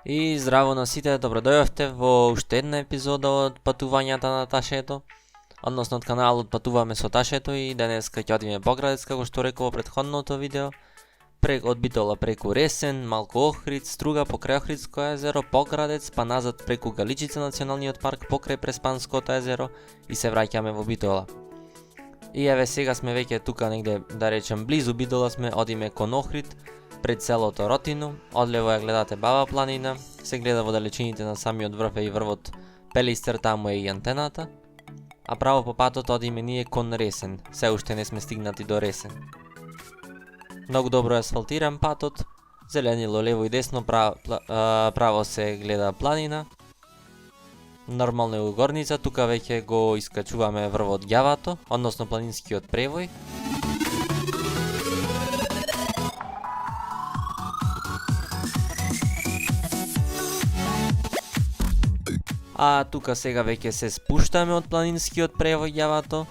И здраво на сите, добродојавте во уште една епизода од патувањата на Ташето, односно од каналот Патуваме со Ташето, и денеска ќе одиме по Градец, како што реков во претходното видео, од Битола преку Ресен, малку Охрид, Струга покрај Охридско езеро, по Градец, па назад преку Галичица националниот парк покрај Преспанското езеро и се враќаме во Битола. И еве сега сме веќе тука негде, да речем близу Битола сме, одиме кон Охрид, пред селото Ротино. Одлево ја гледате Баба планина, се гледа во далечините на самиот врв и врвот Пелистер, таму е и антената. А право по патот одиме ние кон Ресен, се уште не сме стигнати до Ресен. Многу добро е асфалтиран патот, зеленило лево и десно, право се гледа планина. Нормално е угорница, тука веќе го искачуваме врвот Ѓавато, односно планинскиот превој. А тука сега веќе се спуштаме од планинскиот превој Ѓавато,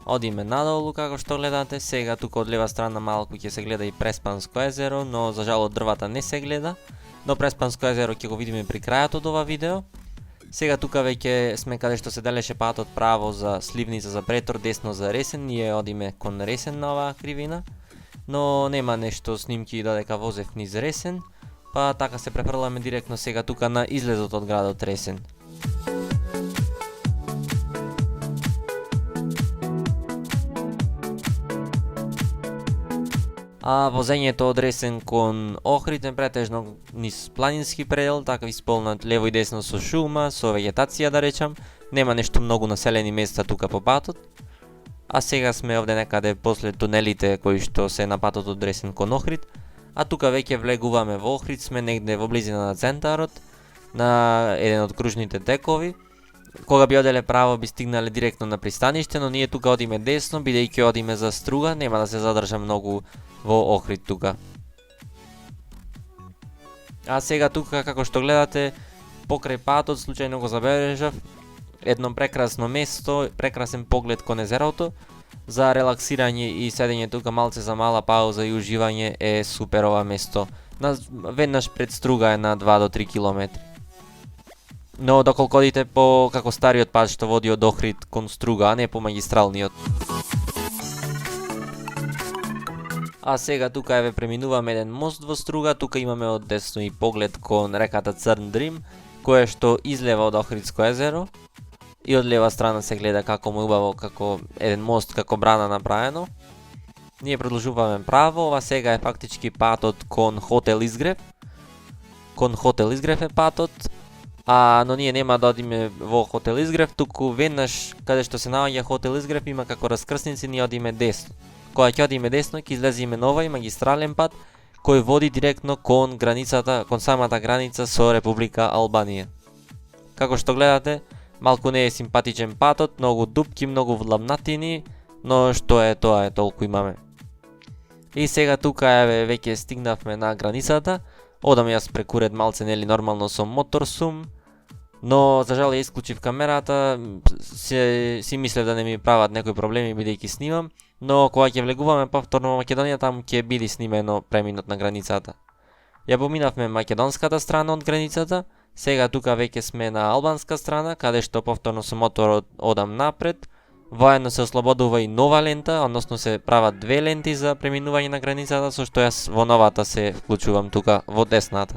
одиме надолу како што гледате. Сега тука од лева страна малку ќе се гледа и Преспанско езеро, но за жал од дрвата не се гледа, но Преспанско езеро ќе го видиме при крајот од ова видео. Сега тука веќе сме каде што се делеше патот, право за Сливница за Претор, десно за Ресен. Ние одиме кон Ресен на оваа кривина, но нема нешто снимки додека возев низ Ресен, па така се префрламе директно сега тука на излезот од градот Ресен. А возењето од Ресен кон Охрид е претежно низ планински предел, така исполнат лево и десно со шума, со вегетација да речам. Нема нешто многу населени места тука по патот. А сега сме овде некаде после тунелите кои што се на патот од Ресен кон Охрид. А тука веќе влегуваме во Охрид, сме негде во близина на центарот, на еден од кружните текови. Кога би оделе право би стигнале директно на пристаниште, но ние тука одиме десно, бидејќи одиме за Струга, нема да се задржа многу во Охрид тука. А сега тука, како што гледате, покрај патот случајно го забележав едно прекрасно место, прекрасен поглед кон езерото. За релаксирање и седење тука малце за мала пауза и уживање е супер ова место. Веднаш пред Струга е на 2 до 3 километри. Но доколку одите по како стариот пат што води од Охрид кон Струга, а не по магистралниот. А сега тука еве преминуваме еден мост во Струга, тука имаме од десно и поглед кон реката Црн Дрим, кое што излева од Охридско езеро, и од лева страна се гледа како му убаво, како еден мост, како брана направено. Ние продолжуваме право, ова сега е фактички патот кон Хотел Изгрев. Кон Хотел Изгрев е патот, но ние нема да одиме во Хотел Изгрев, туку веднаш каде што се наоѓа Хотел Изгрев има како раскрсници, ние одиме десно. Кога ќе одиме десно, ќе излеземе на овој магистрален пат кој води директно кон границата, кон самата граница со Република Албанија. Како што гледате, малку не е симпатичен патот, многу дупки, многу вдлабнатини, но што е тоа е, толку имаме. И сега тука еве веќе стигнавме на границата. Одам јас преку ред малце, нели нормално со мотор сум, но за жал ја исклучив камерата, си мислев да не ми прават некои проблеми бидејќи снимам, но кога ќе влегуваме повторно во Македонија, таму ќе биде снимено преминот на границата. Ја поминавме македонската страна од границата, сега тука веќе сме на албанска страна, каде што повторно со моторот одам напред. Воедно се ослободува и нова лента, односно се прават две ленти за преминување на границата, со што јас во новата се вклучувам тука во десната.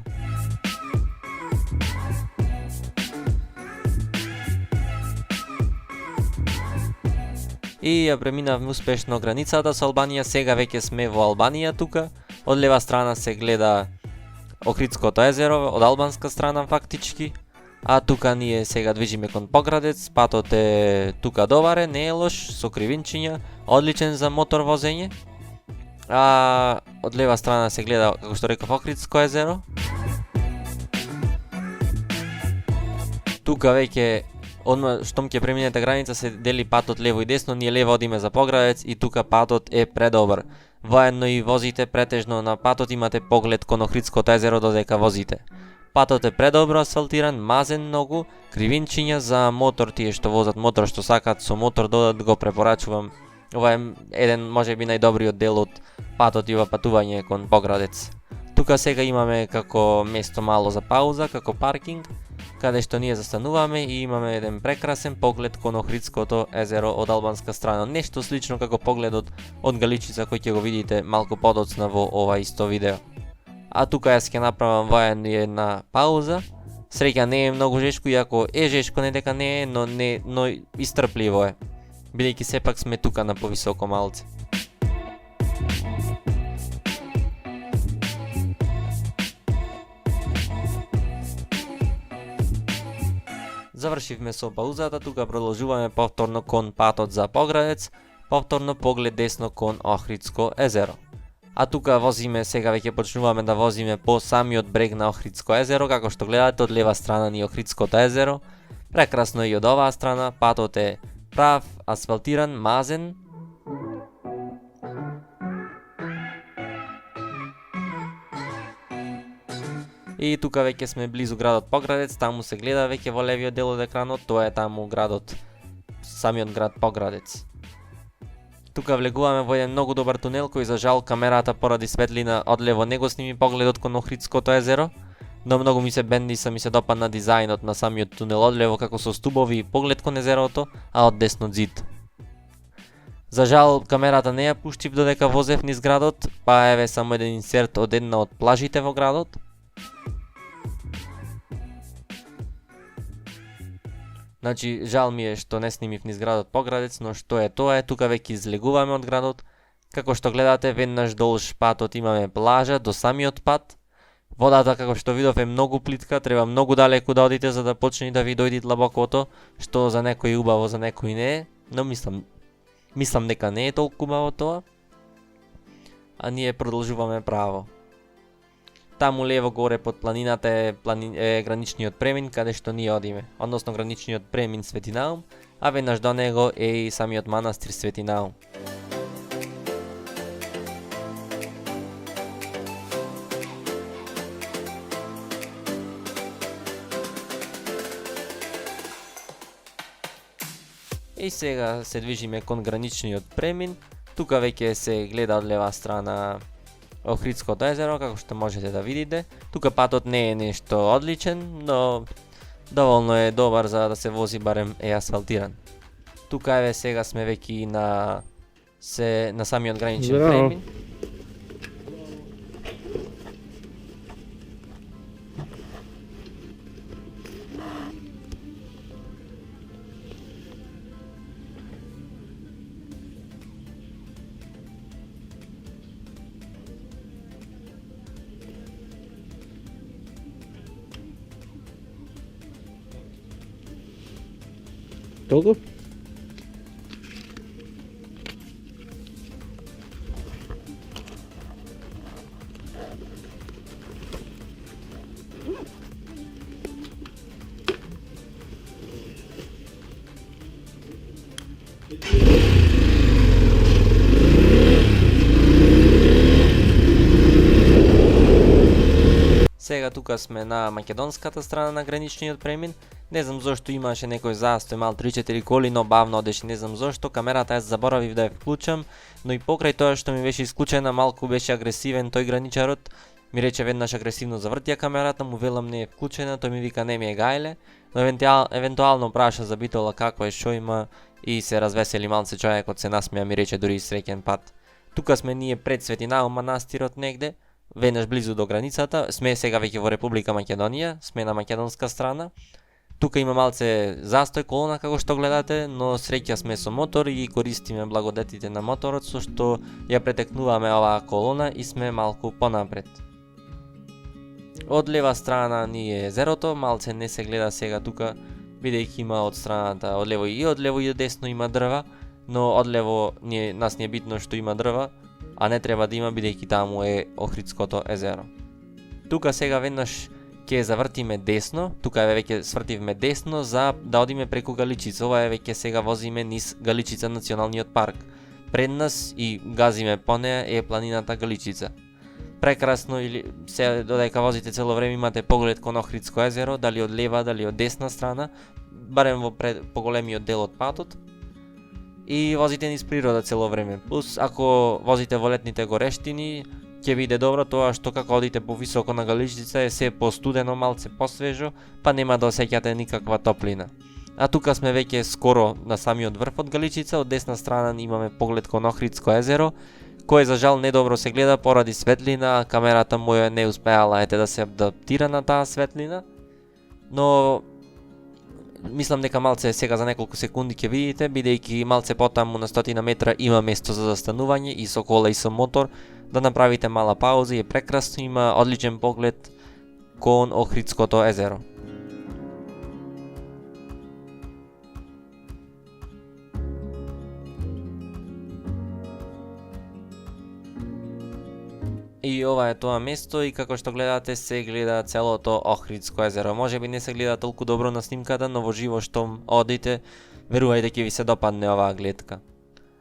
И ја преминавме успешно границата со Албанија, сега веќе сме во Албанија тука. Од лева страна се гледа Охридското езеро, од албанска страна фактички. А тука ние сега движиме кон Поградец, патот е тука доварен, не е лош, со кривинчиња, одличен за мотор возење. А од лева страна се гледа, како што реков, Охридско езеро. Тука веќе, штом ќе преминете граница, се дели патот лево и десно, ние лево одиме за Поградец и тука патот е предобар. Воедно и возите претежно на патот имате поглед кон Охридското езеро додека возите. Патот е предобро асфалтиран, мазен многу, кривинчиња за мотор, тие што возат мотор, што сакат со мотор додат, го препорачувам. Ова е еден можеби најдобриот дел од патот и ова патување кон Поградец. Тука сега имаме како место мало за пауза, како паркинг, каде што ние застануваме и имаме еден прекрасен поглед кон Охридското езеро од албанска страна. Нешто слично како погледот од Галичица кој ќе го видите малку подоцна во ова исто видео. А тука јас ќе направам воен една пауза. Среќа не е многу жешко, иако е жешко, не дека не е, но истрпливо е. Бидејќи сепак сме тука на повисоко малце. Завршивме со паузата, тука продолжуваме повторно кон патот за Поградец, повторно поглед десно кон Охридско езеро. А тука возиме, сега веќе почнуваме да возиме по самиот брег на Охридско езеро, како што гледате од лева страна ни Охридското езеро. Прекрасно е и од оваа страна, патот е прав, асфалтиран, мазен. И тука веќе сме близу градот Поградец, таму се гледа веќе во левиот дел од екранот, тоа е таму градот, самиот град Поградец. Тука влегуваме во еден многу добар тунел кој за жал камерата поради светлина одлево не го сними погледот кон Охридското езеро, но многу ми се допадна дизајнот на самиот тунел одлево како со стубови и поглед кон езерото, а од десно зид. За жал камерата не ја пуштив додека возев низ градот, па еве само еден инсерт од една од плажите во градот. Значи, жал ми е што не снимив низ градот Поградец, но што е тоа е, тука веќе излегуваме од градот. Како што гледате, веднаш долж патот имаме плажа до самиот пат. Водата, како што видов, е многу плитка, треба многу далеку да одите за да почне да ви дојде длабокото, што за некој убаво, за некој не е, но мислам дека не е толку убаво тоа. А ние продолжуваме право. Таму лево горе под планината е граничниот премин каде што ние одиме, односно граничниот премин Свети Наум, а веднаш до него е и самиот манастир Свети Наум. И сега се движиме кон граничниот премин, тука веќе се гледа од лева страна Охридското езеро, како што можете да видите. Тука патот не е нешто одличен, но доволно е добар за да се вози, барем е асфалтиран. Тука еве сега сме веќе на самиот граничен премин. Толку? Сега тука сме на македонската страна на граничниот премин. Не знам зошто имаше некој застој, мал 3-4 коли, но бавно одеше, не знам зошто. Камерата јас заборавив да ја вклучам, но и покрај тоа што ми беше исклучена, малку беше агресивен тој граничарот. Ми рече веднаш агресивно завртија камерата, му велам не е вклучена, тој ми вика не ми е гајле, но евентуално праша за битола како е, шо има и се развесели малце човекот, се насмеа, ми рече дури и среќен пат. Тука сме ние пред Свети Наум манастирот негде, веднаш близу до границата. Сме сега веќе во Република Македонија, сме на македонска страна. Тука има малце застој колона како што гледате, но среќа сме со мотор и користиме благодетите на моторот со што ја претекнуваме оваа колона и сме малку понапред. Од лева страна ни е езерото, малце не се гледа сега тука, бидејќи има од страната од лево и од десно има дрва, но од лево нас не е битно што има дрва, а не треба да има бидејќи таму е Охридското езеро. Тука сега веднаш ќе завртиме десно, тука веќе свртивме десно за да одиме преку Галичица. Ова е веќе сега возиме низ Галичица националниот парк. Пред нас и газиме по неа е планината Галичица. Прекрасно, или се додека возите цело време имате поглед кон Охридско езеро, дали од лева, дали од десна страна, барем во поголемиот дел од патот. И возите низ природа цело време. Плюс ако возите во летните горештини, ќе биде добро тоа што како одите повисоко на Галичица е се постудено, малце посвежо, па нема да осеќате никаква топлина. А тука сме веќе скоро на самиот врв од Галичица, од десна страна имаме поглед кон Охридско езеро, кое за жал недобро се гледа поради светлина, камерата моја не успеала да се адаптира на таа светлина, но мислам дека малце сега за неколку секунди ќе видите, бидејќи малце потаму на 100 метра има место за застанување и со кола и со мотор, да направите мала пауза и е прекрасно, има одличен поглед кон Охридското езеро. И ова е тоа место и како што гледате се гледа целото Охридско езеро. Може би не се гледа толку добро на снимката, но во живо штом одите, верувајте ќе ви се допадне оваа гледка.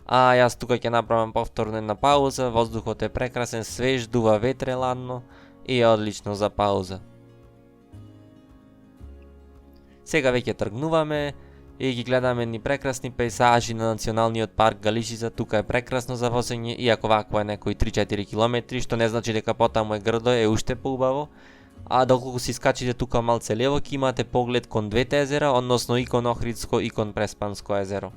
А јас тука ќе направам повторно една пауза, воздухот е прекрасен, свеж, дува ветре ладно и е одлично за пауза. Сега веќе тргнуваме и ги гледаме ни прекрасни пейзажи на Националниот парк Галичица. Тука е прекрасно за возење, иако вакво е некои 3-4 километри, што не значи дека потаму е грдо, е уште поубаво. А доколку си скачите тука малце лево, ќе имате поглед кон двете езера, односно и кон Охридско и кон Преспанско езеро.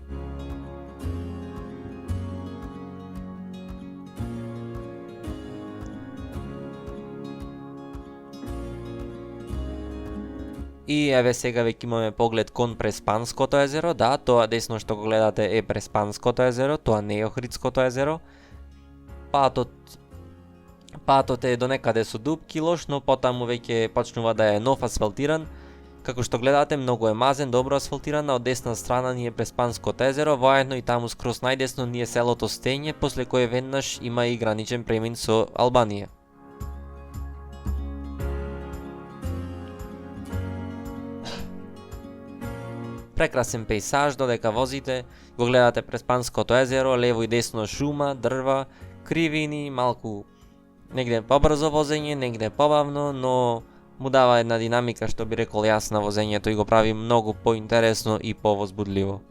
И еве сега веќе имаме поглед кон Преспанското езеро. Да, тоа десно што го гледате е Преспанското езеро, тоа не е Охридското езеро. Патот е до некаде со дупки лош, но потаму веќе почнува да е нов асфалтиран. Како што гледате, многу е мазен, добро асфалтиран, а од десна страна ни е Преспанското езеро, воедно и таму скроз најдесно ни е селото Стење, после кое веднаш има и граничен премин со Албанија. Прекрасен пейзаж, додека возите, го гледате Преспанското езеро, лево и десно шума, дрва, кривини, малку негде побрзо возење, негде побавно, но му дава една динамика, што би рекол јас, на возењето и го прави многу поинтересно и повозбудливо.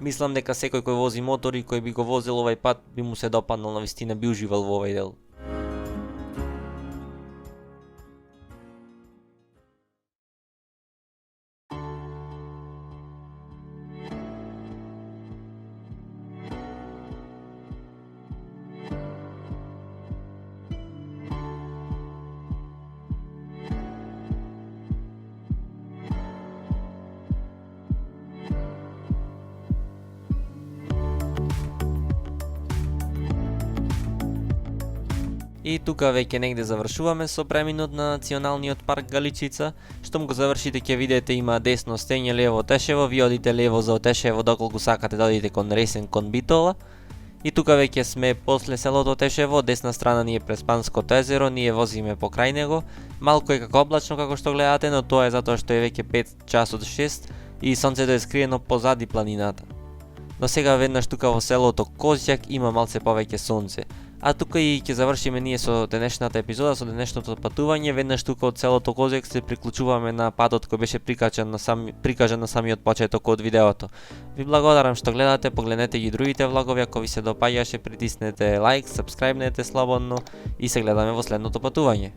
Мислам дека секој кој вози мотор и кој би го возил овај пат би му се допаднал, навистина би уживал во овај дел. И тука веќе негде завршуваме со преминот на Националниот парк Галичица. Штом го завршите ќе видите има десно Стење, лево Тешево, ви одите лево за Тешево доколку сакате да одите кон Ресен, кон Битола. И тука веќе сме после селото Тешево, десна страна ни е Преспанското езеро, ние возиме покрај него. Малку е како облачно како што гледате, но тоа е затоа што е веќе 5 час од 6 и сонцето е скриено позади планината. Но сега веднаш тука во селото Козјак има малце повеќе сонце. А тука и ќе завршиме ние со денешната епизода, со денешното патување. Веднаш тука од селото Козјак се приклучуваме на патот кој беше прикажан на самиот почеток од видеото. Ви благодарам што гледате, погледнете ги другите влогови, ако ви се допаѓаше притиснете лайк, сабскрајбнете слободно и се гледаме во следното патување.